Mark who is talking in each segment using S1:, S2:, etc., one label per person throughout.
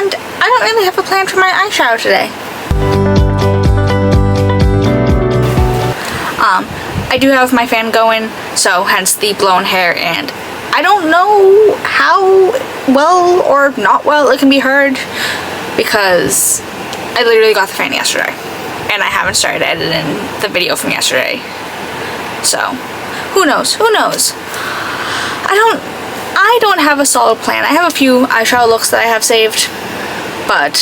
S1: And I don't really have a plan for my eyeshadow today. I do have my fan going, so hence the blown hair, and I don't know how well or not well it can be heard because I literally got the fan yesterday and I haven't started editing the video from yesterday. So who knows? Who knows? I don't have a solid plan. I have a few eyeshadow looks that I have saved, but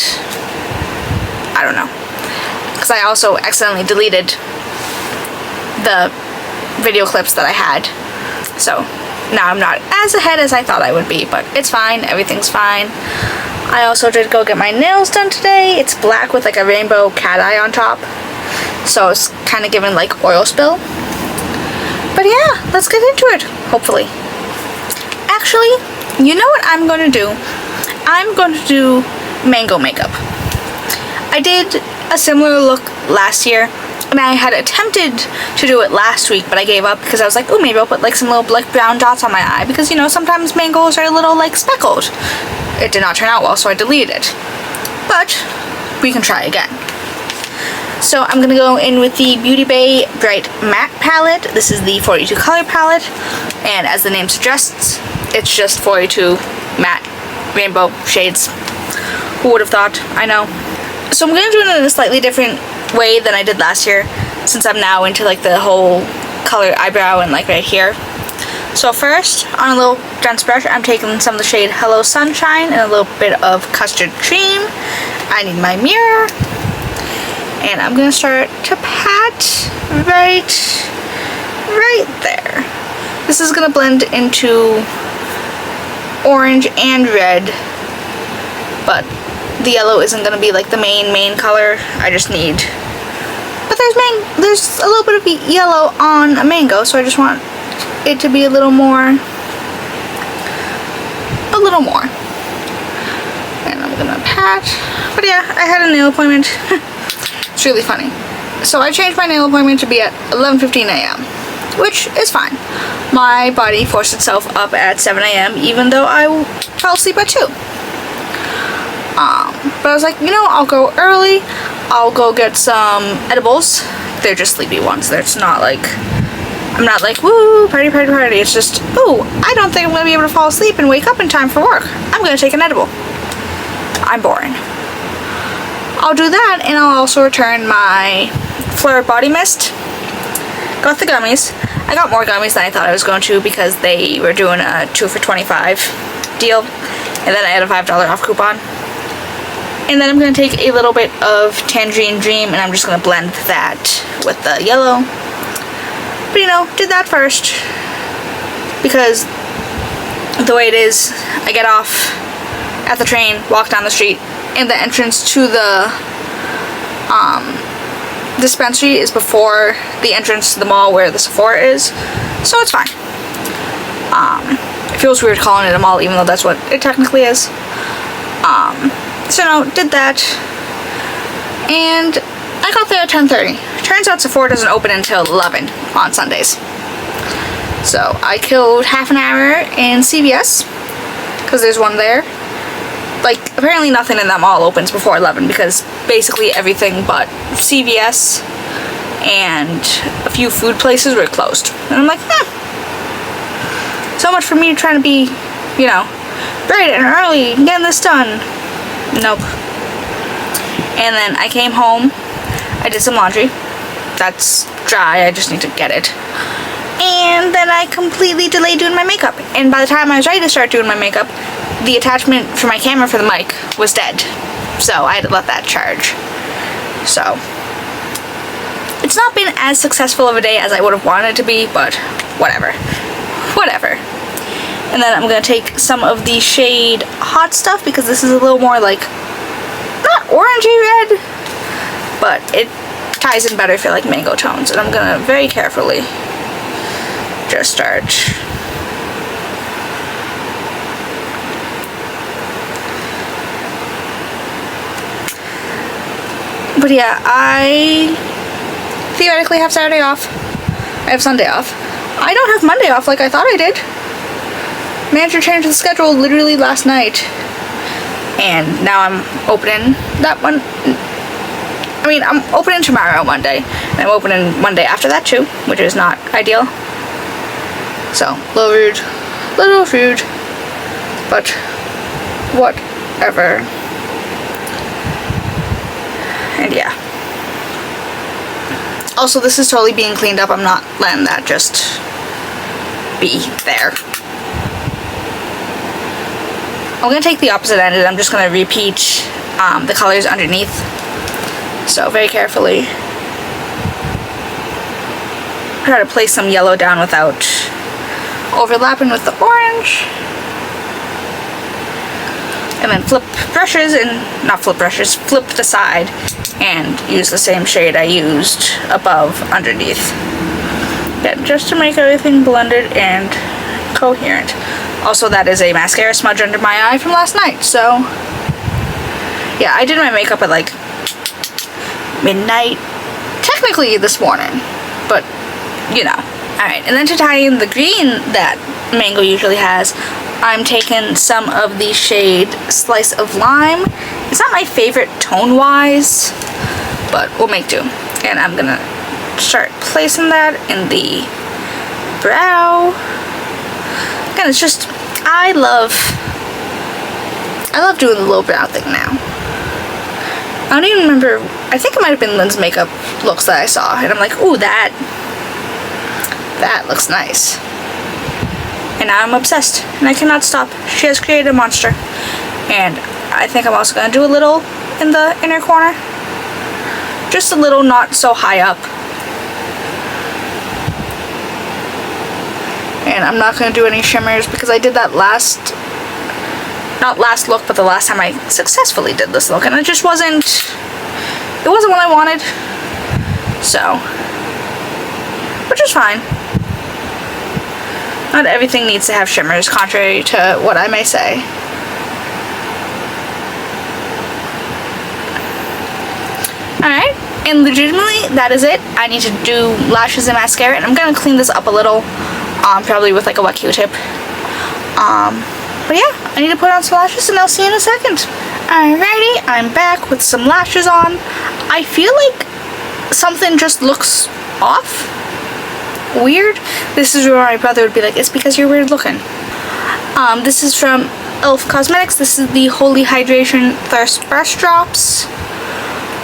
S1: I don't know. Because I also accidentally deleted the video clips that I had. So now I'm not as ahead as I thought I would be, but it's fine. Everything's fine. I also did go get my nails done today. It's black with like a rainbow cat eye on top. So it's kind of giving like oil spill. But yeah, let's get into it, hopefully. Actually, you know what I'm going to do? I'm going to do mango makeup. I did a similar look last year, and I had attempted to do it last week, but I gave up because I was like, oh, maybe I'll put like some little like brown dots on my eye because, you know, sometimes mangoes are a little like speckled. It did not turn out well, so I deleted it. But we can try again. So I'm going to go in with the Beauty Bay Bright Matte Palette. This is the 42 color palette, and as the name suggests, it's just 42 matte rainbow shades. Who would have thought? I know. So I'm going to do it in a slightly different way than I did last year, since I'm now into like the whole colored eyebrow and like right here. So first, on a little dense brush, I'm taking some of the shade Hello Sunshine and a little bit of Custard Cream. I need my mirror. And I'm going to start to pat right there. This is going to blend into orange and red, but the yellow isn't going to be like the main color. I just need, but there's a little bit of yellow on a mango, so I just want it to be a little more. And I'm going to pat. But yeah, I had a nail appointment. It's really funny. So I changed my nail appointment to be at 11:15 a.m., which is fine. My body forced itself up at 7 a.m. even though I fell asleep at 2. But I was like, you know, I'll go early. I'll go get some edibles. They're just sleepy ones. There's not like, I'm not like, woo, party. It's just, ooh, I don't think I'm going to be able to fall asleep and wake up in time for work. I'm going to take an edible. I'm boring. I'll do that, and I'll also return my Fleur Body Mist. Got the gummies. I got more gummies than I thought I was going to because they were doing a 2 for $25 deal, and then I had a $5 off coupon. And then I'm going to take a little bit of Tangerine Dream, and I'm just going to blend that with the yellow. But you know, did that first because the way it is, I get off at the train, walk down the street, and the entrance to the dispensary is before the entrance to the mall where the Sephora is, so it's fine. It feels weird calling it a mall even though that's what it technically is. So no, did that, and I got there at 10:30. Turns out Sephora doesn't open until 11 on Sundays. So I killed half an hour in CVS because there's one there. Like, apparently nothing in that mall opens before 11 because basically everything but CVS and a few food places were closed. And I'm like, so much for me trying to be, you know, bright and early, getting this done. Nope. And then I came home, I did some laundry. That's dry, I just need to get it. And then I completely delayed doing my makeup. And by the time I was ready to start doing my makeup, the attachment for my camera for the mic was dead. So I had to let that charge. So it's not been as successful of a day as I would have wanted it to be, but whatever. And then I'm going to take some of the shade Hot Stuff because this is a little more like, not orangey red, but it ties in better for like mango tones. And I'm going to very carefully just start but yeah, I theoretically have Saturday off. I have Sunday off. I don't have Monday off like I thought I did. Manager changed the schedule literally last night. And now I'm opening that one. I mean, I'm opening tomorrow, Monday. And I'm opening Monday after that too, which is not ideal. So, little rude, but whatever. And yeah. Also, this is totally being cleaned up. I'm not letting that just be there. I'm going to take the opposite end and I'm just going to repeat the colors underneath. So, very carefully. Try to place some yellow down without overlapping with the orange. And then flip the side and use the same shade I used above underneath. Yeah, just to make everything blended and coherent. Also, that is a mascara smudge under my eye from last night, so yeah, I did my makeup at like midnight, technically this morning, but you know. Alright, and then to tie in the green that Mango usually has, I'm taking some of the shade Slice of Lime. It's not my favorite tone-wise, but we'll make do. And I'm gonna start placing that in the brow. Again, it's just, I love doing the little brow thing now. I don't even remember, I think it might have been Lynn's makeup looks that I saw, and I'm like, ooh, that looks nice. And now I'm obsessed, and I cannot stop. She has created a monster. And I think I'm also going to do a little in the inner corner. Just a little, not so high up. And I'm not going to do any shimmers because I did that not last look, but the last time I successfully did this look. And it just wasn't what I wanted. So, which is fine. Not everything needs to have shimmers, contrary to what I may say. Alright, and legitimately, that is it. I need to do lashes and mascara, and I'm going to clean this up a little, probably with like a wet Q-tip. But yeah, I need to put on some lashes, and I'll see you in a second. Alrighty, I'm back with some lashes on. I feel like something just looks off. Weird. This is where my brother would be like, it's because you're weird looking. This is from e.l.f. Cosmetics. This is the Holy Hydration Thirst Brush Drops.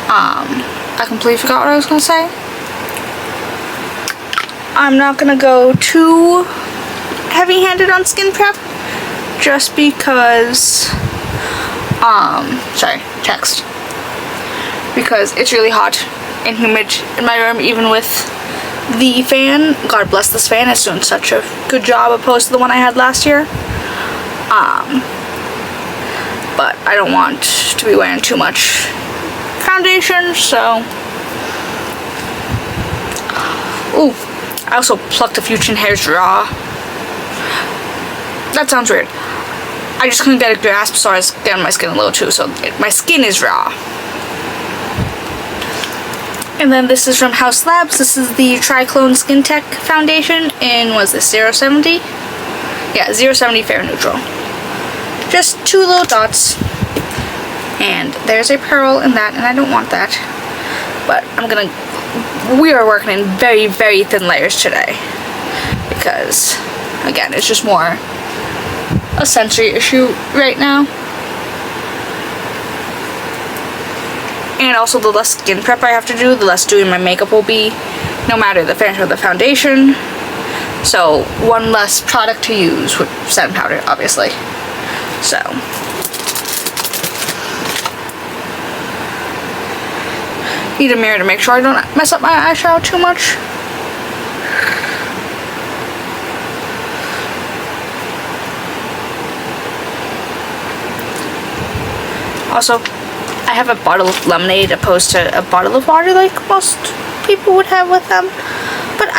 S1: I completely forgot what I was gonna say. I'm not gonna go too heavy-handed on skin prep, just because, because it's really hot and humid in my room, even with the fan. God bless this fan, it's doing such a good job opposed to the one I had last year. But I don't want to be wearing too much foundation, so. Ooh, I also plucked a few chin hairs raw. That sounds weird. I just couldn't get a grasp, so I was getting my skin a little too, so my skin is raw. And then this is from Haus Labs. This is the Trichlone Skin Tech Foundation in, was this 070? Yeah, 070 Fair Neutral. Just 2 little dots. And there's a pearl in that, and I don't want that. But we are working in very, very thin layers today. Because, again, it's just more a sensory issue right now. And also, the less skin prep I have to do, the less doing my makeup will be, no matter the finish of the foundation. So, one less product to use with setting powder, obviously. So, need a mirror to make sure I don't mess up my eyeshadow too much. Also, I have a bottle of lemonade opposed to a bottle of water like most people would have with them. But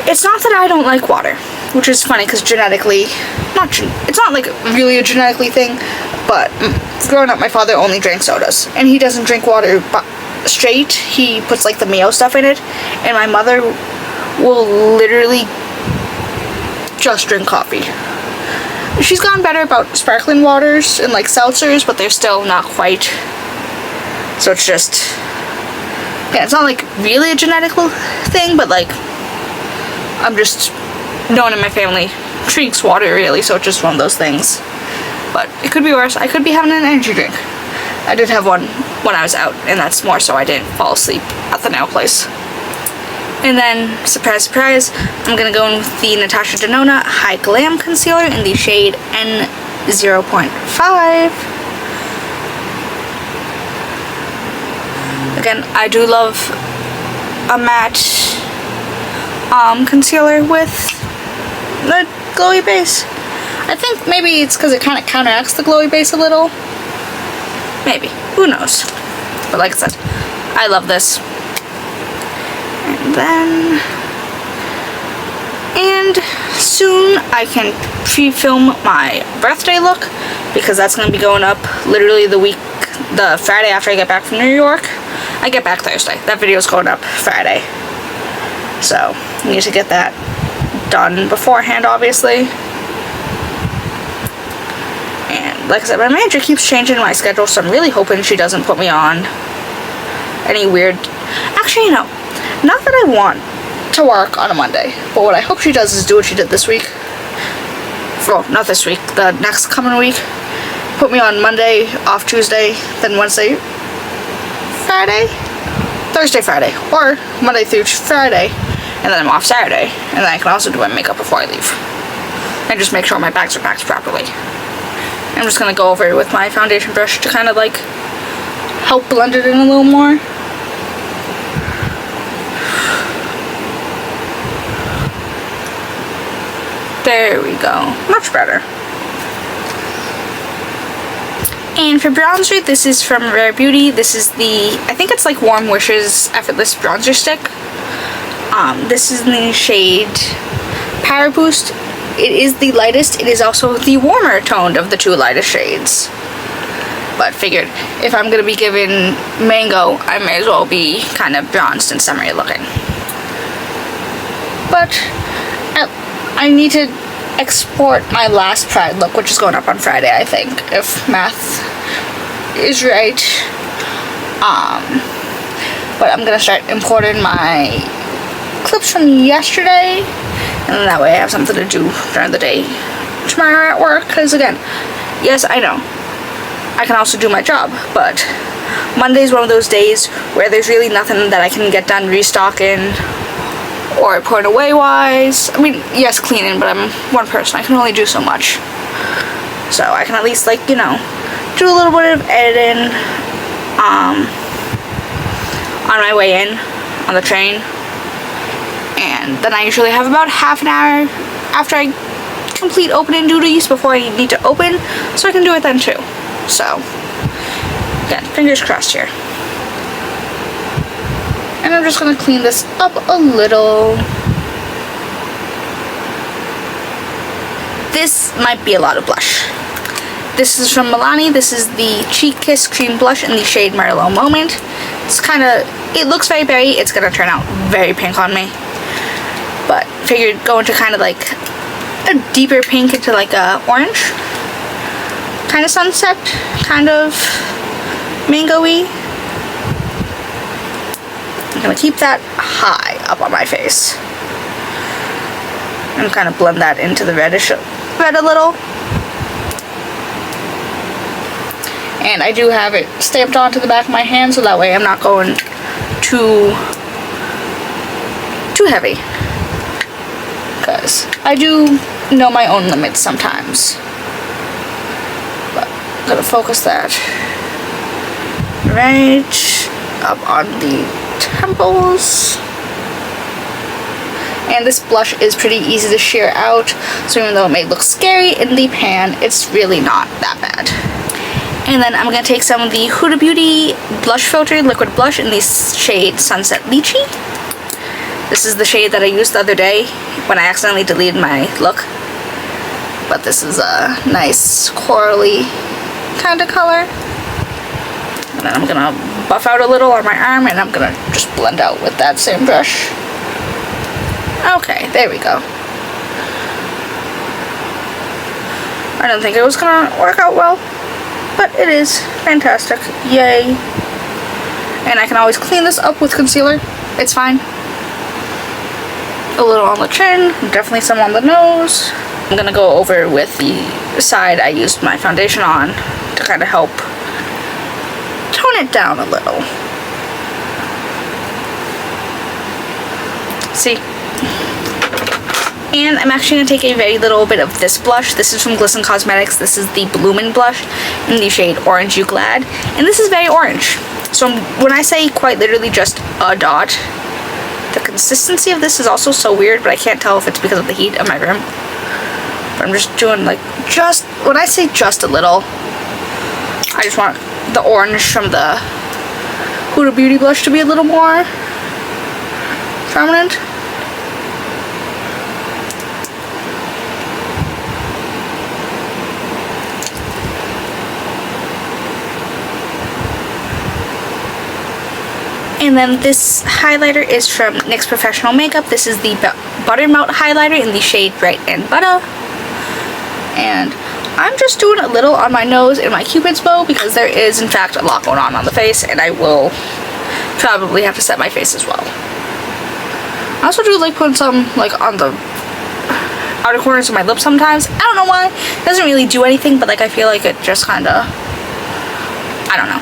S1: it's not that I don't like water, which is funny because genetically, it's not like really a genetically thing, but growing up my father only drank sodas. And he doesn't drink water straight, he puts like the mayo stuff in it. And my mother will literally just drink coffee. she's gotten better about sparkling waters and like seltzers, but they're still not quite. So it's just, yeah, it's not like really a genetic thing, but like I'm just, no one in my family drinks water really, so it's just one of those things. But it could be worse. I could be having an energy drink. I did have one when I was out, and that's more so I didn't fall asleep at the nail place. And then, surprise, surprise, I'm gonna go in with the Natasha Denona Hy-Glam Concealer in the shade N0.5. Again, I do love a matte concealer with the glowy base. I think maybe it's because it kind of counteracts the glowy base a little. Maybe. Who knows? But like I said, I love this. And soon I can pre-film my birthday look, because that's going to be going up literally the Friday after I get back from New York. I get back Thursday. That video is going up Friday. So, I need to get that done beforehand, obviously. And like I said, my manager keeps changing my schedule, so I'm really hoping she doesn't put me on any weird... Actually, no. Not that I want to work on a Monday, but what I hope she does is do what she did this week. Well, not this week, the next coming week. Put me on Monday, off Tuesday, then Wednesday, Friday? Thursday, Friday. Or Monday through Friday, and then I'm off Saturday. And then I can also do my makeup before I leave. And just make sure my bags are packed properly. I'm just going to go over it with my foundation brush to kind of like help blend it in a little more. There we go. Much better. And for bronzer, this is from Rare Beauty. This is the, I think it's like Warm Wishes Effortless Bronzer Stick. This is in the shade Power Boost. It is the lightest. It is also the warmer toned of the two lightest shades. But figured, if I'm going to be given mango, I may as well be kind of bronzed and summery looking. But I need to export my last Pride look, which is going up on Friday, I think, if math is right. But I'm gonna start importing my clips from yesterday, and then that way I have something to do during the day tomorrow at work. Because again, yes, I know I can also do my job, but Monday's one of those days where there's really nothing that I can get done restocking or putting away wise. I mean, yes, cleaning, but I'm one person. I can only do so much. So I can at least, like, you know, do a little bit of editing on my way in on the train. And then I usually have about half an hour after I complete opening duties before I need to open, so I can do it then too. So, again, fingers crossed here. And I'm just going to clean this up a little. This might be a lot of blush. This is from Milani. This is the Cheek Kiss Cream Blush in the shade Merlot Moment. It's kind of, it looks very berry. It's going to turn out very pink on me. But figured go into kind of like a deeper pink into like a orange. Kind of sunset, kind of mango-y. I'm going to keep that high up on my face. And kind of blend that into the red a little. And I do have it stamped onto the back of my hand, so that way I'm not going too heavy. Because I do know my own limits sometimes. But I'm going to focus that right up on the temples. And this blush is pretty easy to sheer out, so even though it may look scary in the pan, it's really not that bad. And then I'm going to take some of the Huda Beauty Blush Filter Liquid Blush in the shade Sunset Lychee. This is the shade that I used the other day when I accidentally deleted my look. But this is a nice corally kind of color. And then I'm going to buff out a little on my arm, and I'm going to just blend out with that same brush. Okay, there we go. I don't think it was gonna work out well, but it is fantastic. Yay. And I can always clean this up with concealer. It's fine. A little on the chin, definitely some on the nose. I'm gonna go over with the side I used my foundation on to kind of help tone it down a little. See? And I'm actually going to take a very little bit of this blush. This is from Glisten Cosmetics. This is the Bloomin' blush in the shade Orange You Glad. And this is very orange. So when I say quite literally just a dot, the consistency of this is also so weird, but I can't tell if it's because of the heat of my room. But I'm just doing like when I say just a little, I just want the orange from the Huda Beauty blush to be a little more prominent. And then this highlighter is from NYX Professional Makeup. This is the Buttermelt highlighter in the shade Bright and Butter. And I'm just doing a little on my nose and my Cupid's bow because there is in fact a lot going on the face, and I will probably have to set my face as well. I also do like putting some like on the outer corners of my lips sometimes. I don't know why. It doesn't really do anything, but like I feel like it just kind of, I don't know,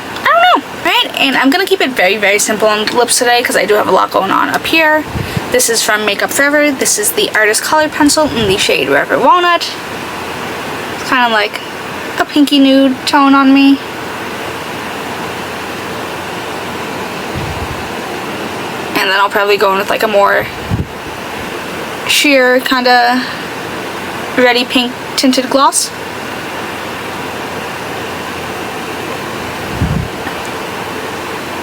S1: right? And I'm gonna keep it very, very simple on the lips today because I do have a lot going on up here. This is from Makeup Forever. This is the Artist Color Pencil in the shade River Walnut. It's kind of like a pinky nude tone on me. And then I'll probably go in with like a more sheer kind of ready pink tinted gloss.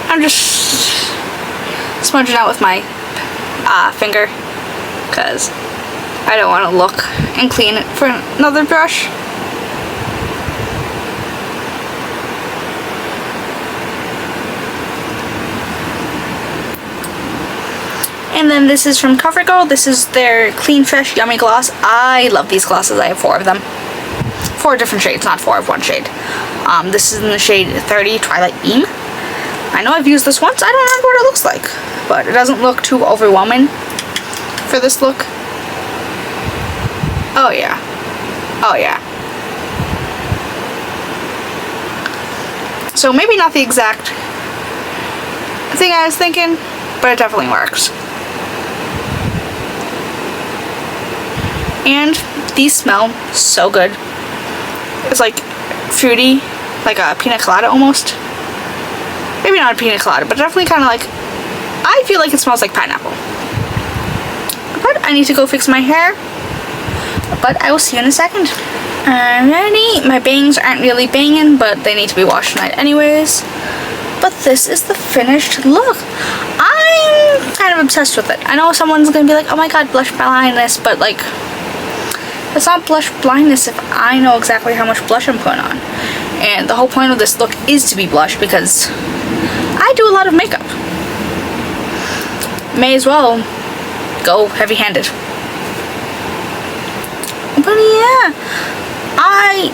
S1: I'm just smudging out with my finger because I don't want to look and clean it for another brush. And then this is from Covergirl. This is their Clean Fresh Yummy Gloss. I love these glosses. I have 4 of them. 4 different shades, not 4 of one shade. This is in the shade 30 Twilight Beam. I know I've used this once. I don't remember what it looks like, but it doesn't look too overwhelming for this look. Oh yeah. Oh yeah. So maybe not the exact thing I was thinking, but it definitely works. And these smell so good. It's like fruity, like a pina colada almost. Maybe not a pina colada, but definitely kind of like, I feel like it smells like pineapple. But I need to go fix my hair. But I will see you in a second. Alrighty, my bangs aren't really banging, but they need to be washed tonight anyways. But this is the finished look. I'm kind of obsessed with it. I know someone's gonna be like, oh my god, blush blindness, but like, it's not blush blindness if I know exactly how much blush I'm putting on. And the whole point of this look is to be blush because I do a lot of makeup. May as well go heavy-handed. But yeah, I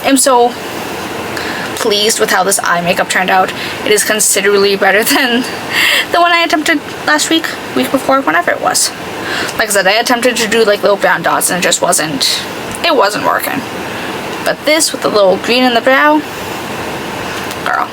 S1: am so pleased with how this eye makeup turned out. It is considerably better than the one I attempted last week before, whenever it was. Like I said, I attempted to do like little brown dots and it wasn't working. But this with the little green in the brow, girl,